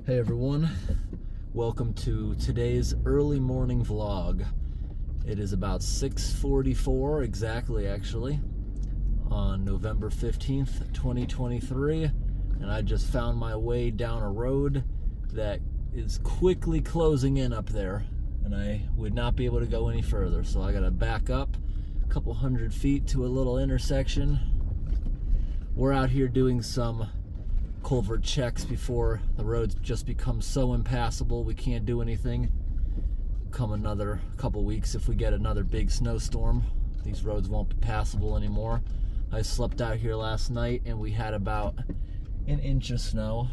Hey everyone, welcome to today's early morning vlog. It is about 6:44 exactly, actually, on November 15th, 2023, and I just found my way down a road that is quickly closing in up there, and I would not be able to go any further, so I gotta back up a couple hundred feet to a little intersection. We're out here doing some culvert checks before the roads just become so impassable we can't do anything. Come another couple weeks, if we get another big snowstorm, these roads won't be passable anymore. I slept out here last night and we had about an inch of snow.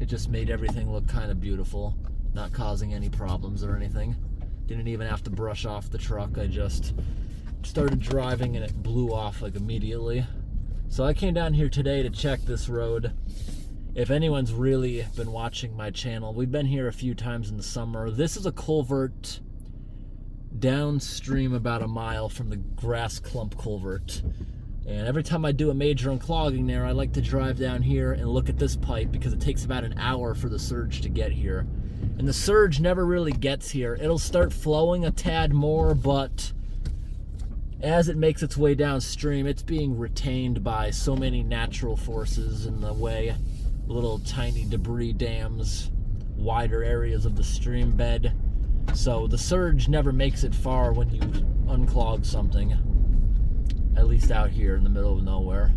It just made everything look kind of beautiful, not causing any problems or anything. Didn't even have to brush off the truck. I just started driving and it blew off like immediately. So I came down here today to check this road. If anyone's really been watching my channel, we've been here a few times in the summer. This is a culvert downstream about a mile from the grass clump culvert. And every time I do a major unclogging there, I like to drive down here and look at this pipe because it takes about an hour for the surge to get here. And the surge never really gets here. It'll start flowing a tad more, but as it makes its way downstream, it's being retained by so many natural forces in the way. Little tiny debris dams, wider areas of the stream bed. So the surge never makes it far when you unclog something, at least out here in the middle of nowhere.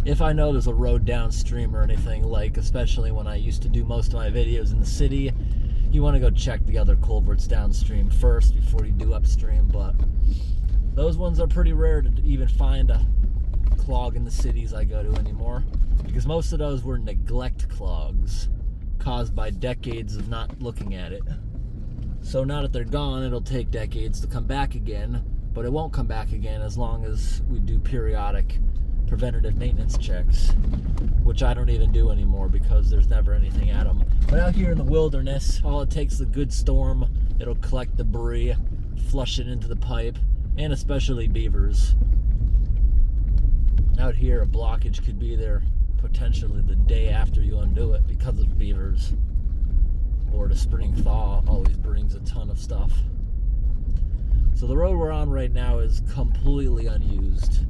If I know there's a road downstream or anything, like especially when I used to do most of my videos in the city, you want to go check the other culverts downstream first before you do upstream, but those ones are pretty rare to even find a clog in the cities I go to anymore, because most of those were neglect clogs caused by decades of not looking at it. So now that they're gone, it'll take decades to come back again, but it won't come back again as long as we do periodic preventative maintenance checks, which I don't even do anymore because there's never anything at them. But out here in the wilderness, all it takes is a good storm. It'll collect debris, flush it into the pipe, and especially beavers. Out here, a blockage could be there potentially the day after you undo it because of beavers. Or the spring thaw always brings a ton of stuff. So the road we're on right now is completely unused.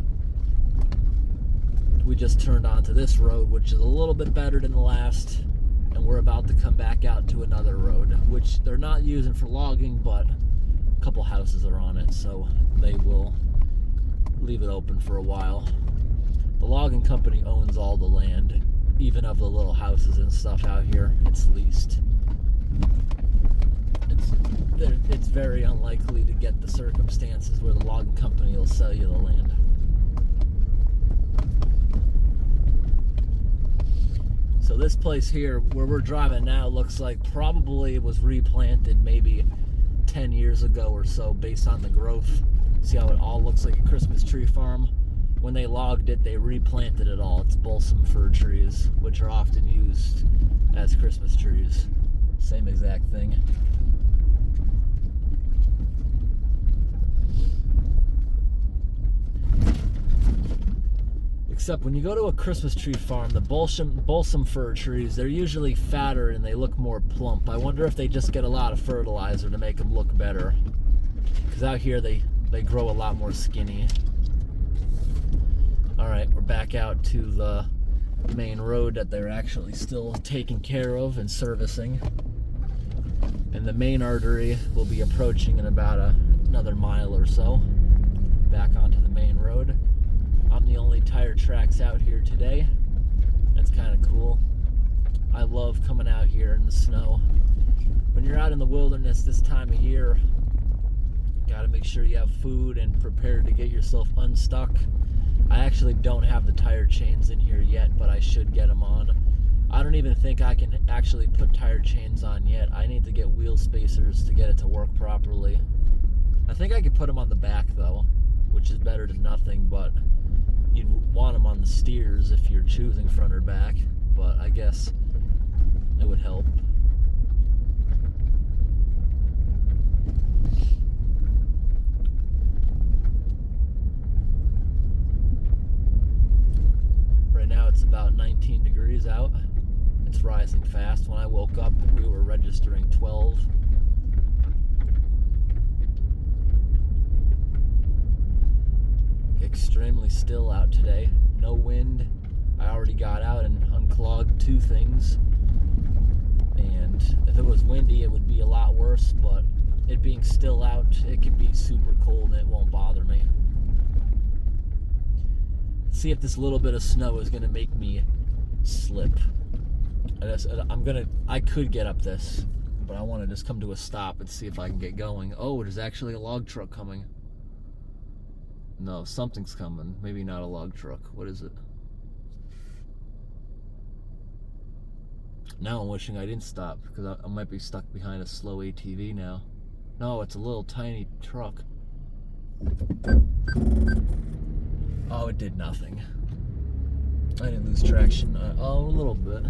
We just turned onto this road, which is a little bit better than the last, and we're about to come back out to another road, which they're not using for logging, but a couple houses are on it, so they will leave it open for a while. The logging company owns all the land, even of the little houses and stuff out here. It's leased. It's very unlikely to get the circumstances where the logging company will sell you the land. So this place here, where we're driving now, looks like probably it was replanted maybe 10 years ago or so based on the growth. See how it all looks like a Christmas tree farm? When they logged it, they replanted it all. It's balsam fir trees, which are often used as Christmas trees. Same exact thing. Except when you go to a Christmas tree farm, the balsam fir trees, they're usually fatter and they look more plump. I wonder if they just get a lot of fertilizer to make them look better. Because out here they grow a lot more skinny. Alright, we're back out to the main road that they're actually still taking care of and servicing. And the main artery will be approaching in about another mile or so. Back onto the main road. I'm the only tire tracks out here today. That's kind of cool. I love coming out here in the snow. When you're out in the wilderness this time of year, gotta make sure you have food and prepared to get yourself unstuck. I actually don't have the tire chains in here yet, but I should get them on. I don't even think I can actually put tire chains on yet. I need to get wheel spacers to get it to work properly. I think I could put them on the back though, which is better than nothing, but you'd want them on the steers if you're choosing front or back, but I guess it would help. Right now it's about 19 degrees out. it's rising fast. When I woke up, we were registering 12. Extremely still out today. No wind. I already got out and unclogged 2 things. And if it was windy, it would be a lot worse, but it being still out, it can be super cold and it won't bother me. See if this little bit of snow is gonna make me slip. I could get up this, but I want to just come to a stop and see if I can get going. Oh, there's actually a log truck coming. No, something's coming. Maybe not a log truck. What is it? Now I'm wishing I didn't stop, because I might be stuck behind a slow ATV now. No, it's a little tiny truck. Oh, it did nothing. I didn't lose traction. A little bit.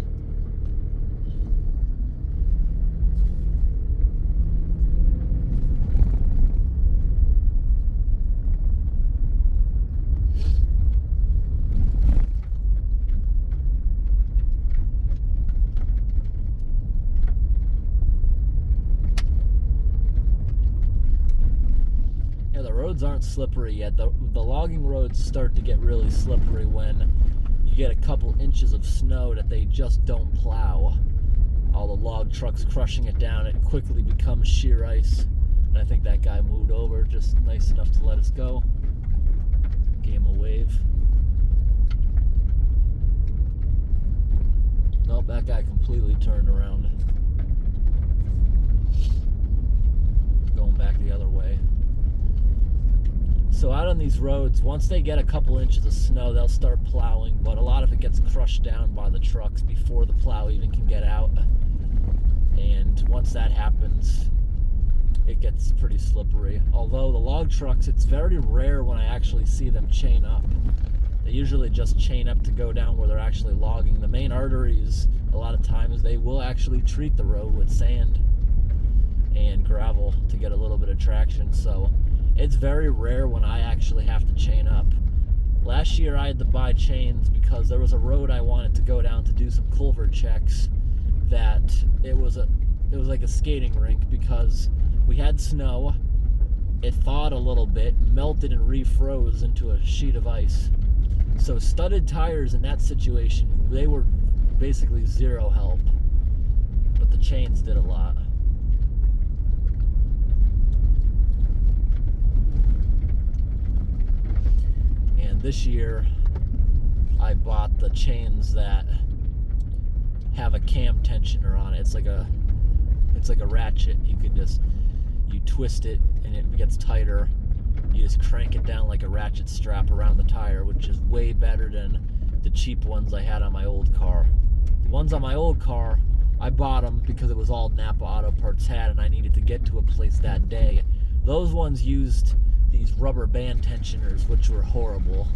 Roads aren't slippery yet. The logging roads start to get really slippery when you get a couple inches of snow that they just don't plow. All the log trucks crushing it down, it quickly becomes sheer ice. And I think that guy moved over just nice enough to let us go. Gave him a wave. Nope, that guy completely turned around. Going back the other way. So out on these roads, once they get a couple inches of snow, they'll start plowing, but a lot of it gets crushed down by the trucks before the plow even can get out. And once that happens, it gets pretty slippery. Although the log trucks, it's very rare when I actually see them chain up. They usually just chain up to go down where they're actually logging. The main arteries, a lot of times, they will actually treat the road with sand and gravel to get a little bit of traction. So it's very rare when I actually have to chain up. Last year I had to buy chains because there was a road I wanted to go down to do some culvert checks that it was like a skating rink, because we had snow, it thawed a little bit, melted and refroze into a sheet of ice. So studded tires in that situation, they were basically zero help, but the chains did a lot. This year, I bought the chains that have a cam tensioner on it. It's like a ratchet. You twist it and it gets tighter. You just crank it down like a ratchet strap around the tire, which is way better than the cheap ones I had on my old car. The ones on my old car, I bought them because it was all Napa Auto Parts had, and I needed to get to a place that day. Those ones used these rubber band tensioners, which were horrible.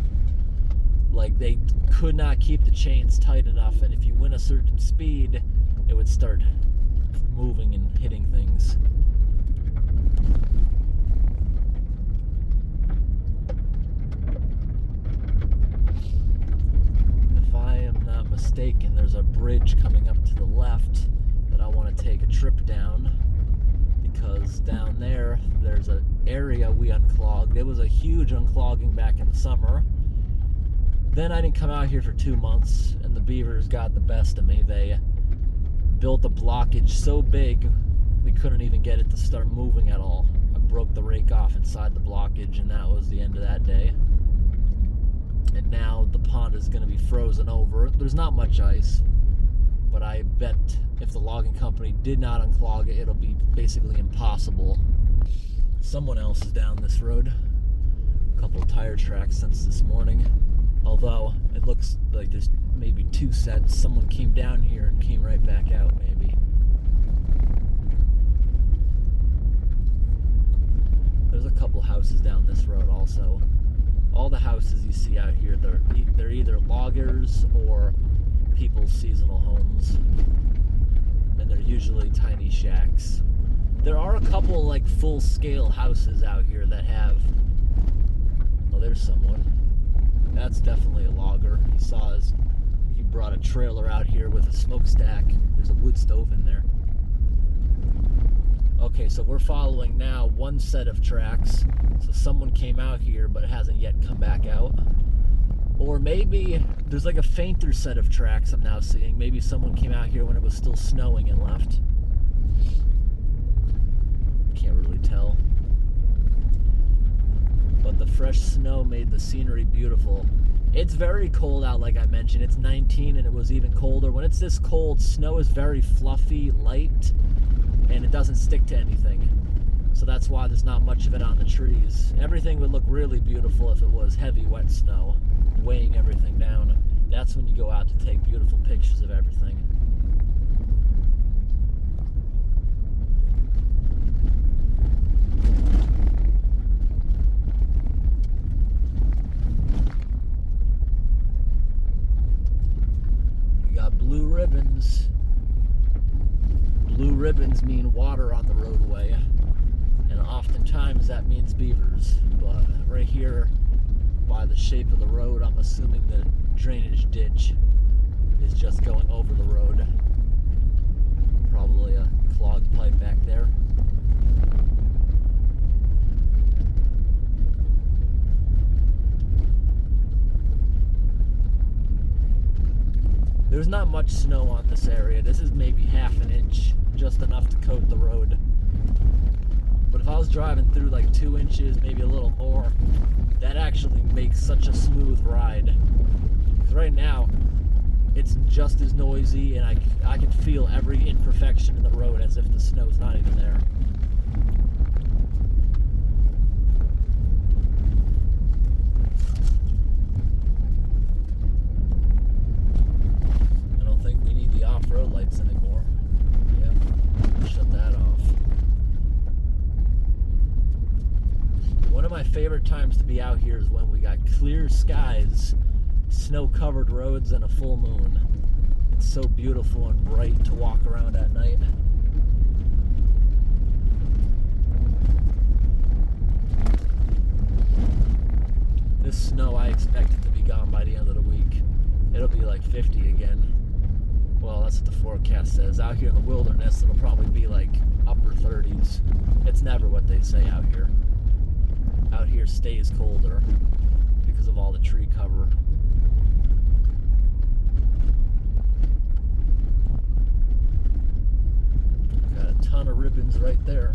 Like, they could not keep the chains tight enough, and if you went a certain speed, it would start moving and hitting things. If I am not mistaken, there's a bridge coming up to the left that I want to take a trip down, because down there's an area we unclogged. It was a huge unclogging back in the summer. Then I didn't come out here for 2 months, and the beavers got the best of me. They built a blockage so big we couldn't even get it to start moving at all. I broke the rake off inside the blockage, and that was the end of that day. And now the pond is going to be frozen over. There's not much ice, but I bet if the logging company did not unclog it, it'll be basically impossible. Someone else is down this road. A couple tire tracks since this morning. Although it looks like there's maybe 2 sets. Someone came down here and came right back out, maybe. There's a couple houses down this road also. All the houses you see out here, they're either loggers or people's seasonal homes. And they're usually tiny shacks. There are a couple like full-scale houses out here that have... Well, there's someone. That's definitely a logger. He brought a trailer out here with smokestack. There's a wood stove in there. Okay, so we're following now one set of tracks. So someone came out here but hasn't yet come back out. Or maybe there's like a fainter set of tracks I'm now seeing. Maybe someone came out here when it was still snowing and left. Can't really tell. But the fresh snow made the scenery beautiful. It's very cold out, like I mentioned. It's 19 and it was even colder. When it's this cold, snow is very fluffy, light, and it doesn't stick to anything. So that's why there's not much of it on the trees. Everything would look really beautiful if it was heavy, wet snow, weighing everything down. That's when you go out to take beautiful pictures of everything. We got blue ribbons. Blue ribbons mean water on the roadway, and oftentimes that means beavers. But right here, by the shape of the road, I'm assuming the drainage ditch is just going over the road. Probably a clogged pipe back there. There's not much snow on this area. This is maybe half an inch, just enough to coat the road. But if I was driving through like 2 inches, maybe a little more, that actually makes such a smooth ride. Because right now, it's just as noisy, and I can feel every imperfection in the road as if the snow's not even there. I don't think we need the off-road lights anymore. Yeah, shut that off. One of my favorite times to be out here is when we got clear skies, snow-covered roads, and a full moon. It's so beautiful and bright to walk around at night. This snow, I expect it to be gone by the end of the week. It'll be like 50 again. Well, that's what the forecast says. Out here in the wilderness, it'll probably be like upper 30s. It's never what they say out here. Out here stays colder because of all the tree cover. Got a ton of ribbons right there.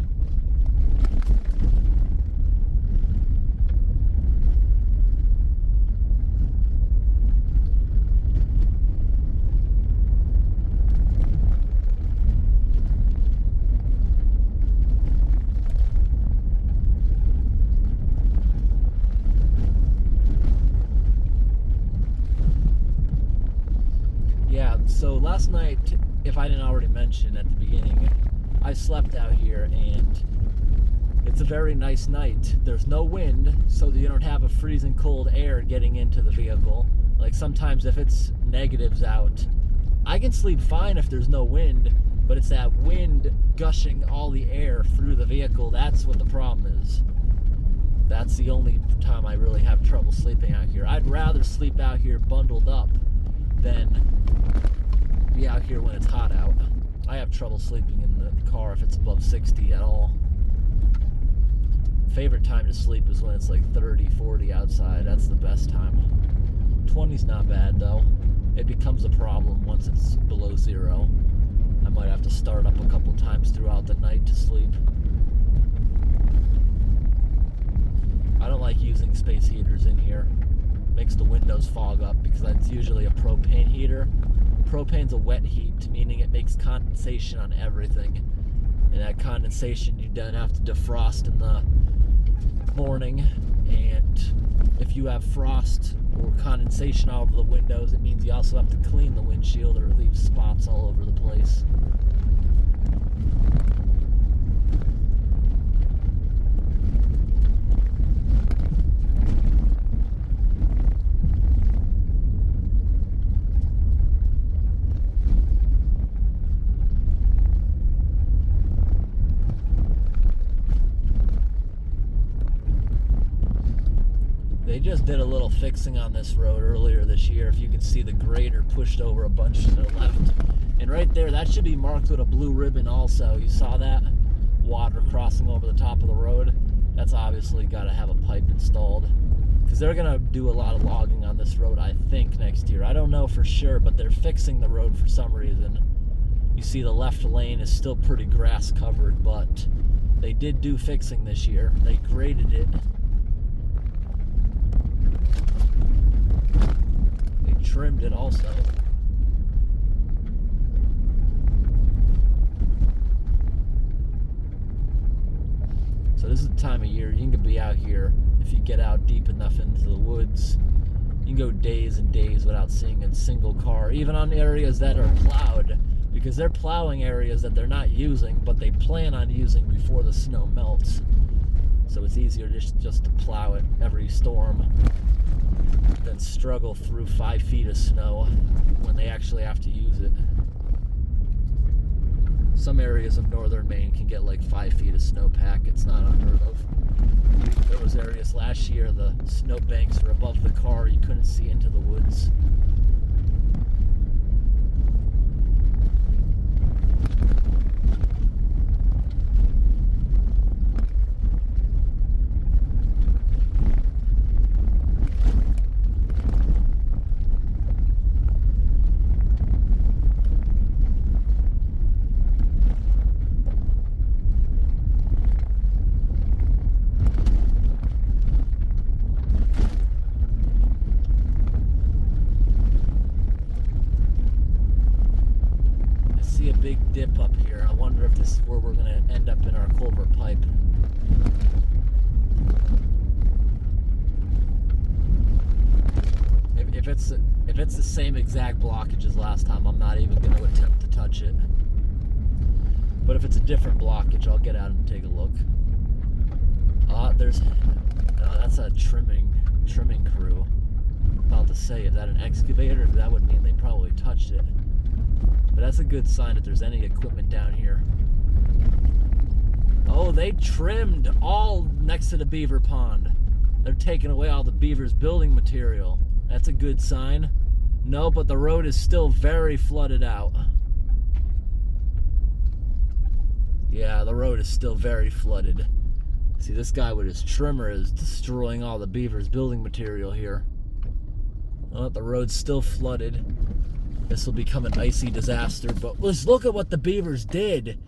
So last night, if I didn't already mention at the beginning, I slept out here, and it's a very nice night. There's no wind, so you don't have a freezing cold air getting into the vehicle. Like sometimes if it's negatives out, I can sleep fine if there's no wind, but it's that wind gushing all the air through the vehicle. That's what the problem is. That's the only time I really have trouble sleeping out here. I'd rather sleep out here bundled up than be out here when it's hot out. I have trouble sleeping in the car if it's above 60 at all. Favorite time to sleep is when it's like 30, 40 outside. That's the best time. 20's not bad though. It becomes a problem once it's below 0. I might have to start up a couple times throughout the night to sleep. I don't like using space heaters in here. Makes the windows fog up because that's usually a propane heater. Propane's a wet heat, meaning it makes condensation on everything. And that condensation you then have to defrost in the morning. And if you have frost or condensation all over the windows, it means you also have to clean the windshield or leave spots all over the place. They just did a little fixing on this road earlier this year. If you can see, the grader pushed over a bunch to the left. right there, that should be marked with a blue ribbon also. You saw that? Water crossing over the top of the road. That's obviously got to have a pipe installed, because they're going to do a lot of logging on this road, I think, next year. I don't know for sure, but they're fixing the road for some reason. You see the left lane is still pretty grass covered, but they did do fixing this year. They graded it. They trimmed it also. So this is the time of year you can be out here. If you get out deep enough into the woods, you can go days and days without seeing a single car, even on areas that are plowed, because they're plowing areas that they're not using, but they plan on using before the snow melts. So it's easier just to plow it every storm than struggle through 5 feet of snow when they actually have to use it. Some areas of northern Maine can get like 5 feet of snowpack. It's not unheard of. There was areas last year, the snow banks were above the car. You couldn't see into the woods. Big dip up here. I wonder if this is where we're going to end up in our culvert pipe. If it's the same exact blockage as last time, I'm not even going to attempt to touch it. But if it's a different blockage, I'll get out and take a look. That's a trimming crew. About to say, is that an excavator? That would mean they probably touched it. But that's a good sign that there's any equipment down here. Oh, they trimmed all next to the beaver pond. They're taking away all the beaver's building material. That's a good sign. No, but the road is still very flooded out. Yeah, the road is still very flooded. See, this guy with his trimmer is destroying all the beaver's building material here. Oh, the road's still flooded. This will become an icy disaster, but let's look at what the beavers did.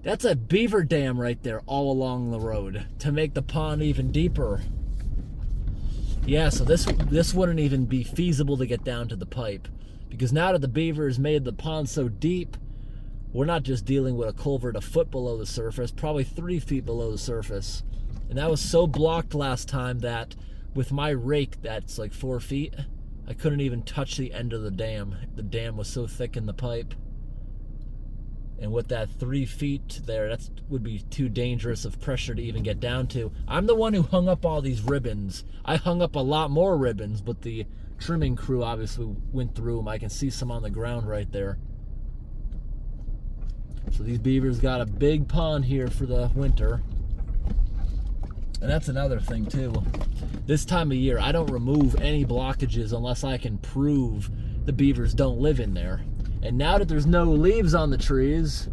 That's a beaver dam right there all along the road to make the pond even deeper. Yeah, so this wouldn't even be feasible to get down to the pipe, because now that the beavers made the pond so deep, we're not just dealing with a culvert a foot below the surface, probably 3 feet below the surface. And that was so blocked last time that with my rake that's like 4 feet, I couldn't even touch the end of the dam. The dam was so thick in the pipe. And with that 3 feet there, that would be too dangerous of pressure to even get down to. I'm the one who hung up all these ribbons. I hung up a lot more ribbons, but the trimming crew obviously went through them. I can see some on the ground right there. So these beavers got a big pond here for the winter. And that's another thing too. This time of year, I don't remove any blockages unless I can prove the beavers don't live in there. And now that there's no leaves on the trees,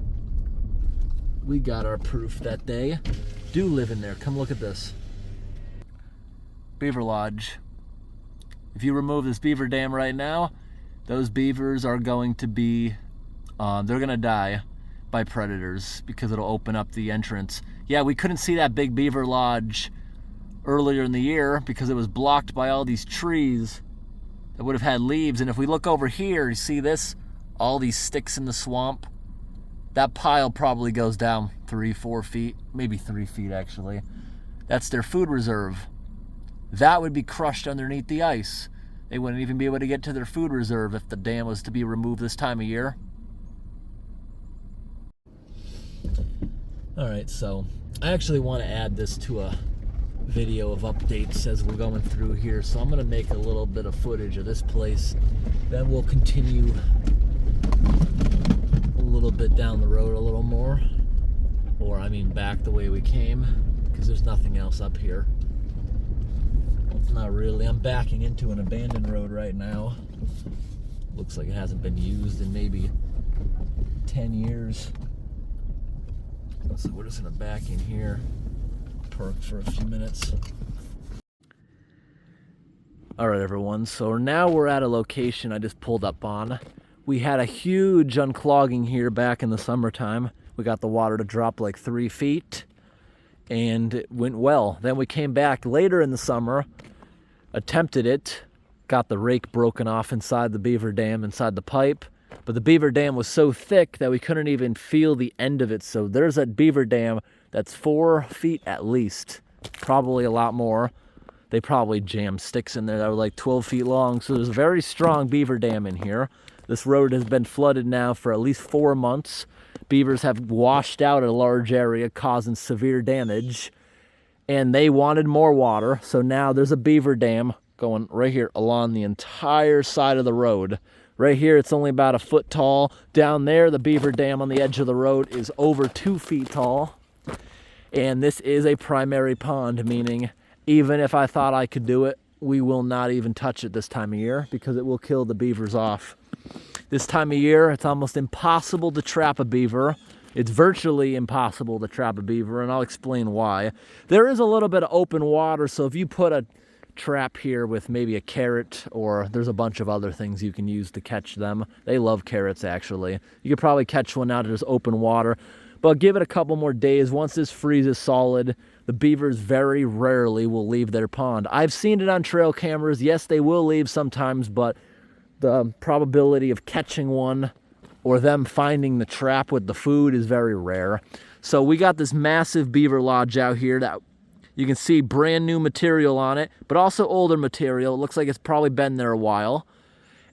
we got our proof that they do live in there. Come look at this. Beaver lodge. If you remove this beaver dam right now, those beavers are going to be, they're going to die by predators because it'll open up the entrance. Yeah, we couldn't see that big beaver lodge earlier in the year because it was blocked by all these trees that would have had leaves. And if we look over here, you see this? All these sticks in the swamp. That pile probably goes down 3-4 feet, maybe 3 feet actually. That's their food reserve. That would be crushed underneath the ice. They wouldn't even be able to get to their food reserve if the dam was to be removed this time of year. Alright, so I actually want to add this to a video of updates as we're going through here. So I'm going to make a little bit of footage of this place. Then we'll continue a little bit down the road a little more. Or, I mean, back the way we came. Because there's nothing else up here. Not really. I'm backing into an abandoned road right now. Looks like it hasn't been used in maybe 10 years. So we're just gonna back in here, park for a few minutes. All right, everyone, so now we're at a location I just pulled up on. We had a huge unclogging here back in the summertime. We got the water to drop like 3 feet, and it went well. Then we came back later in the summer, attempted it, got the rake broken off inside the beaver dam, inside the pipe, but the beaver dam was so thick that we couldn't even feel the end of it. So there's a beaver dam that's 4 feet at least, probably a lot more. They probably jammed sticks in there that were like 12 feet long. So there's a very strong beaver dam in here. This road has been flooded now for at least 4 months. Beavers have washed out a large area, causing severe damage. And they wanted more water. So now there's a beaver dam going right here along the entire side of the road. Right here, it's only about 1 foot tall. Down there, the beaver dam on the edge of the road is over 2 feet tall. And this is a primary pond, meaning even if I thought I could do it, we will not even touch it this time of year because it will kill the beavers off. This time of year, it's almost impossible to trap a beaver. It's virtually impossible to trap a beaver, and I'll explain why. There is a little bit of open water, so if you put a trap here with maybe a carrot, or there's a bunch of other things you can use to catch them. They love carrots, actually. You could probably catch one out of this open water, but give it a couple more days. Once this freezes solid, the beavers very rarely will leave their pond. I've seen it on trail cameras. Yes, they will leave sometimes, but the probability of catching one or them finding the trap with the food is very rare. So we got this massive beaver lodge out here that you can see brand new material on it, but also older material. It looks like it's probably been there a while.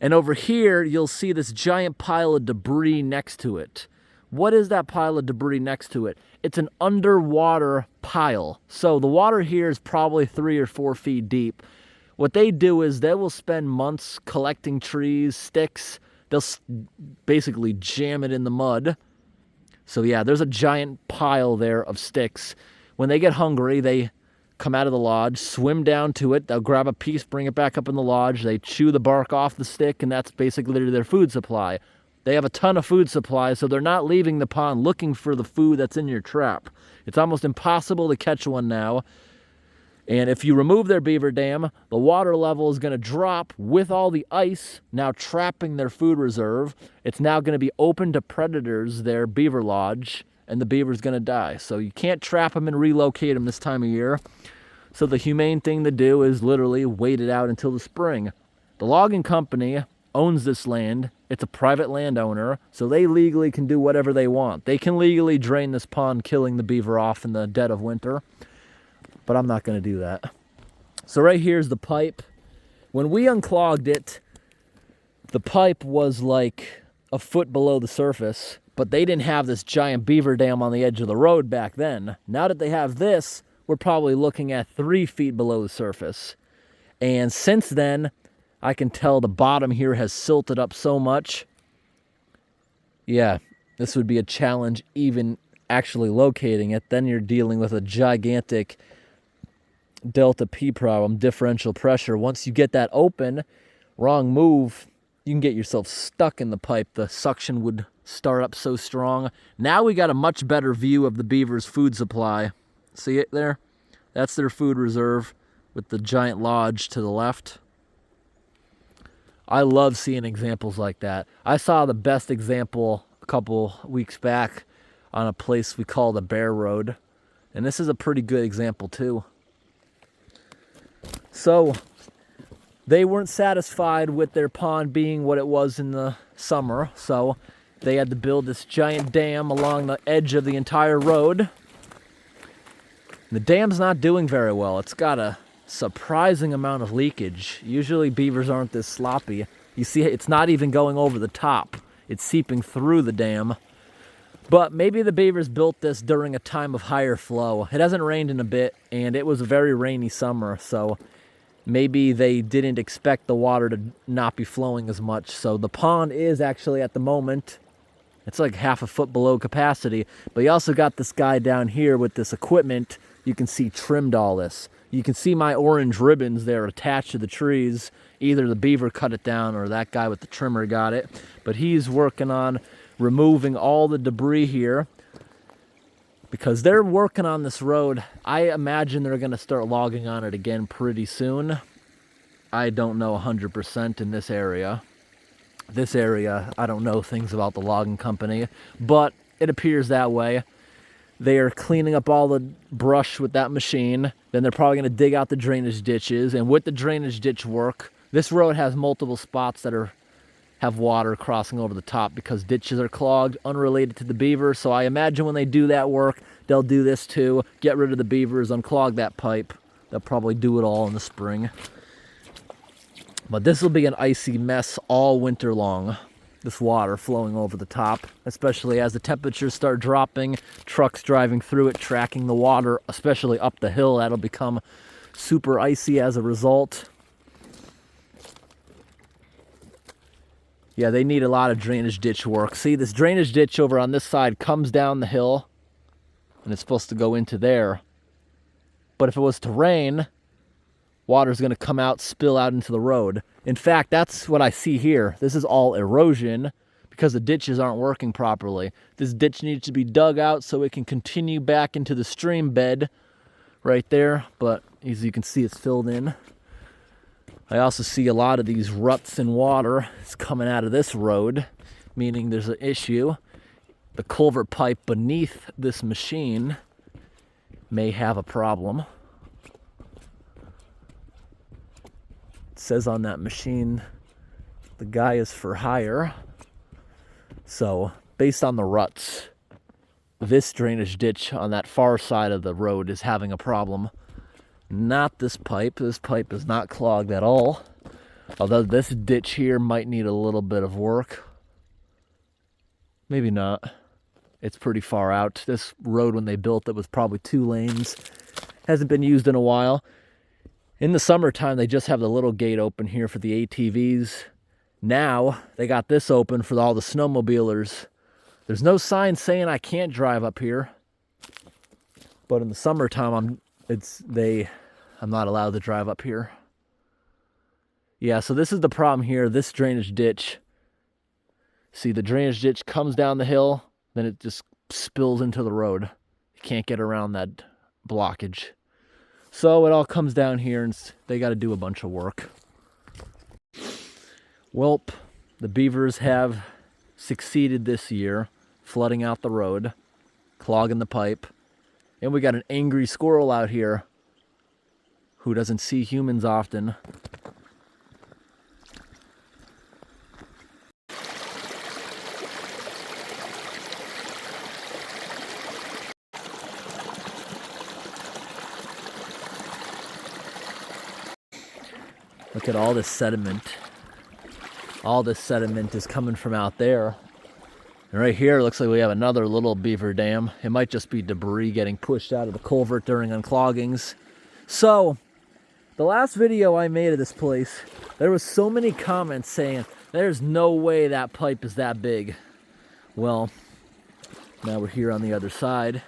And over here, you'll see this giant pile of debris next to it. What is that pile of debris next to it? It's an underwater pile. So the water here is probably 3 or 4 feet deep. What they do is they will spend months collecting trees, sticks. They'll basically jam it in the mud. So yeah, there's a giant pile there of sticks. When they get hungry, they come out of the lodge, swim down to it. They'll grab a piece, bring it back up in the lodge. They chew the bark off the stick, and that's basically their food supply. They have a ton of food supply, so they're not leaving the pond looking for the food that's in your trap. It's almost impossible to catch one now. And if you remove their beaver dam, the water level is going to drop with all the ice now trapping their food reserve. It's now going to be open to predators, their beaver lodge, and the beaver's going to die. So you can't trap them and relocate them this time of year. So the humane thing to do is literally wait it out until the spring. The logging company owns this land. It's a private landowner, so they legally can do whatever they want. They can legally drain this pond, killing the beaver off in the dead of winter. But I'm not going to do that. So right here's the pipe. When we unclogged it, the pipe was like 1 foot below the surface, but they didn't have this giant beaver dam on the edge of the road back then. Now that they have this, we're probably looking at 3 feet below the surface. And since then, I can tell the bottom here has silted up so much. Yeah, this would be a challenge even actually locating it. Then you're dealing with a gigantic delta P problem, differential pressure. Once you get that open, wrong move, you can get yourself stuck in the pipe. The suction would start up so strong. Now we got a much better view of the beaver's food supply. See it there? That's their food reserve with the giant lodge to the left. I love seeing examples like that. I saw the best example a couple weeks back on a place we call the Bear Road. And this is a pretty good example too. So they weren't satisfied with their pond being what it was in the summer, so they had to build this giant dam along the edge of the entire road. The dam's not doing very well. It's got a surprising amount of leakage. Usually beavers aren't this sloppy. You see, it's not even going over the top. It's seeping through the dam. But maybe the beavers built this during a time of higher flow. It hasn't rained in a bit, and it was a very rainy summer, so maybe they didn't expect the water to not be flowing as much. So the pond is actually at the moment, it's like 1/2 foot below capacity. But you also got this guy down here with this equipment. You can see trimmed all this. You can see my orange ribbons there attached to the trees. Either the beaver cut it down or that guy with the trimmer got it. But he's working on removing all the debris here because they're working on this road. I imagine they're going to start logging on it again pretty soon. I don't know 100% in this area. This area, I don't know things about the logging company, but it appears that way. They are cleaning up all the brush with that machine. Then they're probably going to dig out the drainage ditches. And with the drainage ditch work, this road has multiple spots that have water crossing over the top because ditches are clogged, unrelated to the beavers. So I imagine when they do that work, they'll do this too. Get rid of the beavers, unclog that pipe. They'll probably do it all in the spring. But this will be an icy mess all winter long. This water flowing over the top, especially as the temperatures start dropping, trucks driving through it, tracking the water, especially up the hill. That'll become super icy as a result. Yeah, they need a lot of drainage ditch work. See, this drainage ditch over on this side comes down the hill, and it's supposed to go into there. But if it was to rain, water's going to come out, spill out into the road. In fact, that's what I see here. This is all erosion because the ditches aren't working properly. This ditch needs to be dug out so it can continue back into the stream bed right there. But as you can see, it's filled in. I also see a lot of these ruts in water. It's coming out of this road, meaning there's an issue. The culvert pipe beneath this machine may have a problem. It says on that machine, the guy is for hire. So, based on the ruts, this drainage ditch on that far side of the road is having a problem. Not this pipe. This pipe is not clogged at all. Although this ditch here might need a little bit of work. Maybe not. It's pretty far out. This road, when they built it, was probably 2 lanes. Hasn't been used in a while. In the summertime, they just have the little gate open here for the ATVs. Now, they got this open for all the snowmobilers. There's no sign saying I can't drive up here. But in the summertime, I'm not allowed to drive up here. Yeah, so this is the problem here. This drainage ditch. See, the drainage ditch comes down the hill, then it just spills into the road. You can't get around that blockage. So it all comes down here, and they got to do a bunch of work. Welp, the beavers have succeeded this year, flooding out the road, clogging the pipe. And we got an angry squirrel out here who doesn't see humans often. Look at all this sediment. All this sediment is coming from out there. And right here, it looks like we have another little beaver dam. It might just be debris getting pushed out of the culvert during uncloggings. So, the last video I made of this place, there was so many comments saying, there's no way that pipe is that big. Well, now we're here on the other side,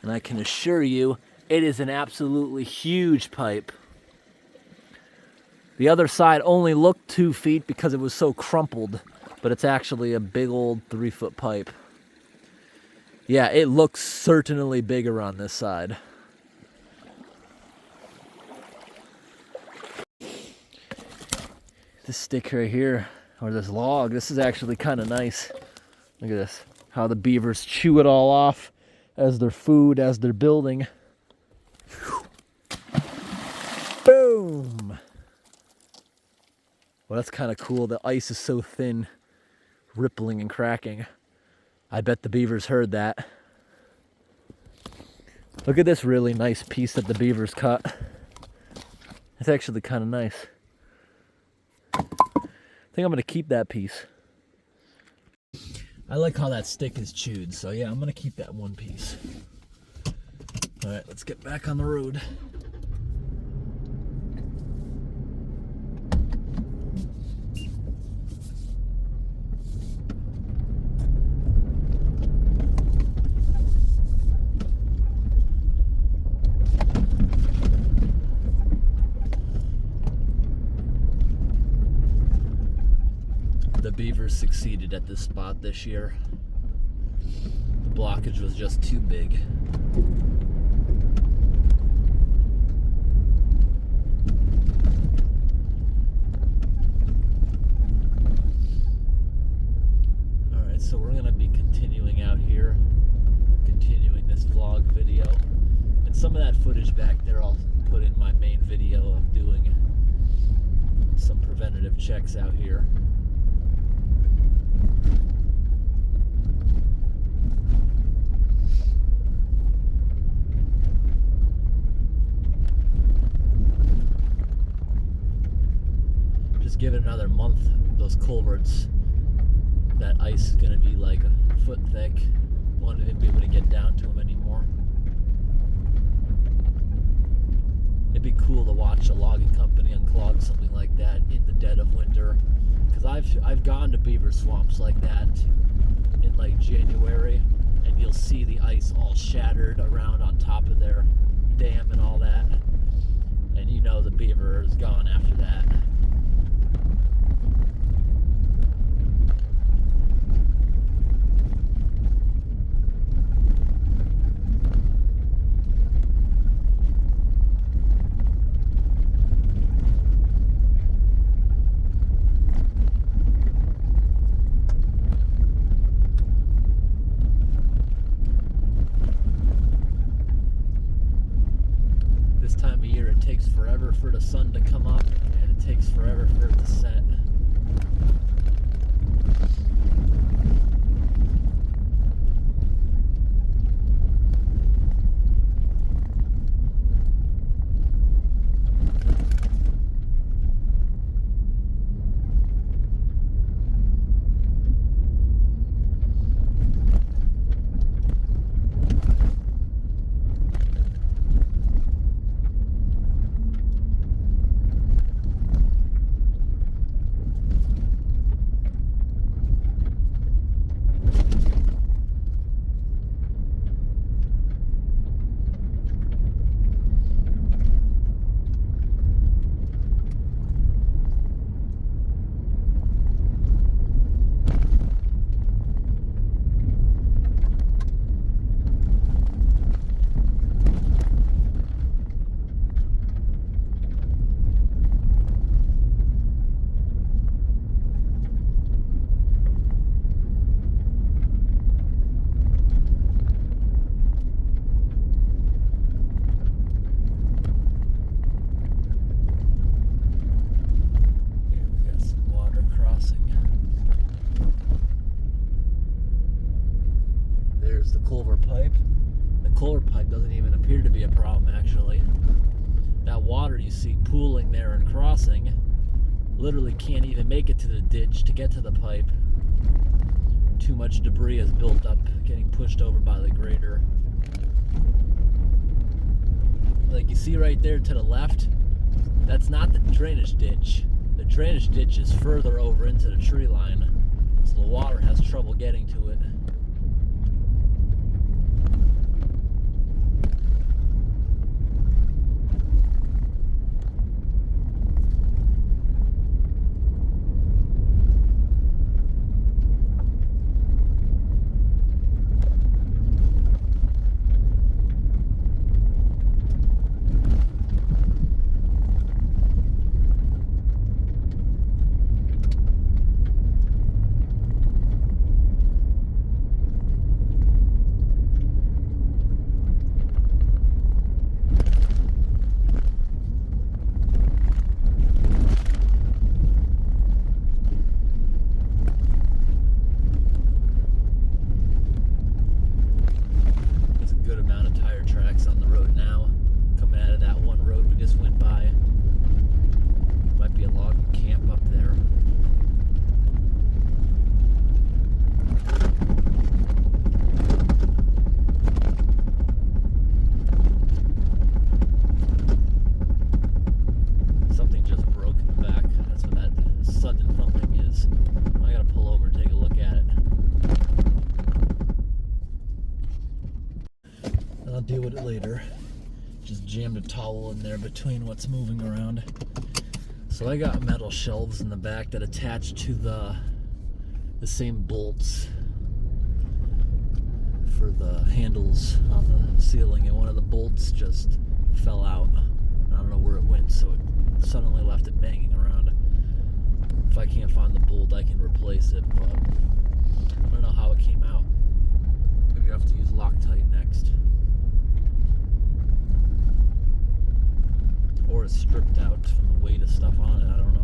and I can assure you, it is an absolutely huge pipe. The other side only looked 2 feet because it was so crumpled, but it's actually a big old 3-foot pipe. Yeah, it looks certainly bigger on this side. This stick right here, or this log, this is actually kind of nice. Look at this, how the beavers chew it all off as their food, as they're building. Boom! Well, that's kind of cool. The ice is so thin, rippling and cracking. I bet the beavers heard that. Look at this really nice piece that the beavers cut. It's actually kind of nice. I think I'm going to keep that piece. I like how that stick is chewed, so yeah, I'm going to keep that one piece. All right, let's get back on the road. The beavers succeeded at this spot this year. The blockage was just too big. Alright, so we're going to be continuing out here, continuing this vlog video. And some of that footage back there I'll put in my main video of doing some preventative checks out here. Just give it another month, those culverts, that ice is going to be like a foot thick. Won't even be able to get down to them anymore. It'd be cool to watch a logging company unclog something like that in the dead of winter, because I've gone to beaver swamps like that in like January, and you'll see the ice all shattered around on top of their dam and all that, and you know the beaver is gone after that. This time of year, it takes forever for the sun to come up, and it takes forever for it to set. The culvert pipe. The culvert pipe doesn't even appear to be a problem, actually. That water you see pooling there and crossing literally can't even make it to the ditch to get to the pipe. Too much debris is built up, getting pushed over by the grader. Like you see right there to the left, that's not the drainage ditch. The drainage ditch is further over into the tree line, so the water has trouble getting to it. Deal with it later. Just jammed a towel in there between what's moving around. So I got metal shelves in the back that attach to the same bolts for the handles on the ceiling, and one of the bolts just fell out. I don't know where it went, so it suddenly left it banging around. If I can't find the bolt, I can replace it, but I don't know how it came out. Maybe I have to use Loctite next. Or it's stripped out from the weight of stuff on it, I don't know.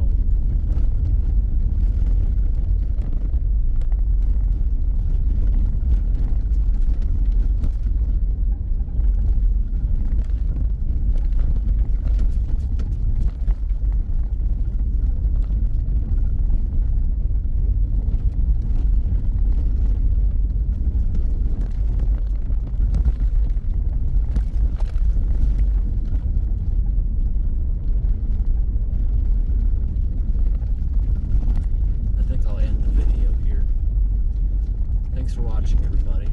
Thanks for watching, everybody.